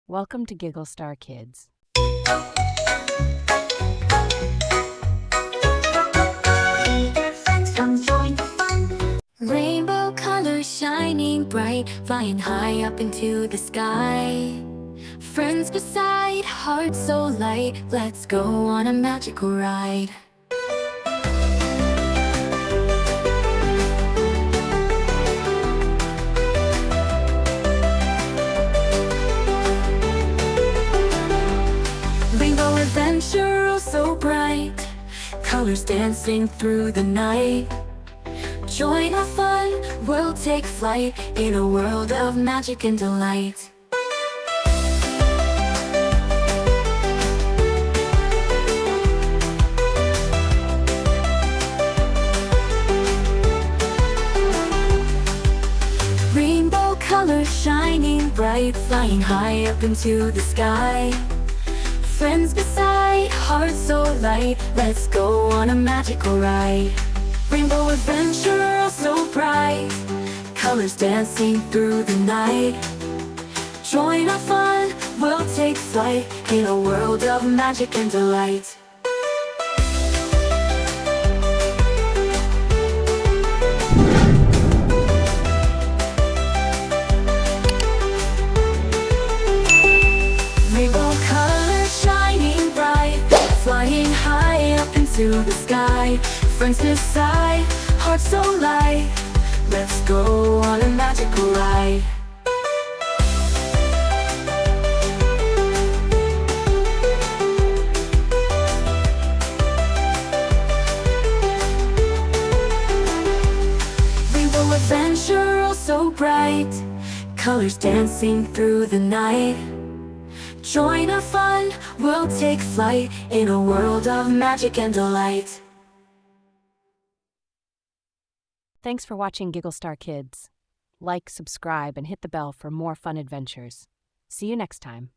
Welcome to Giggle Star Kids. Friends, come join the fun. Rainbow colors shining bright, flying high up into the sky. Friends beside, hearts so light, let's go on a magical ride. Rainbow adventure, oh so bright, colors dancing through the night. Join our fun, we'll take flight in a world of magic and delight. Rainbow colors shining bright, flying high up into the sky. Friends beside, hearts so light, let's go on a magical ride. Rainbow adventure, oh so bright, colors dancing through the night. Join our fun, we'll take flight in a world of magic and delight. Rainbow colors shining bright, flying high up into the sky. Friends beside, hearts so light, let's go on a magical ride. Rainbow adventure, oh so bright, colors dancing through the night. Join our fun, we'll take flight in a world of magic and delight. Thanks for watching Giggle Star Kids. Like, subscribe, and hit the bell for more fun adventures. See you next time.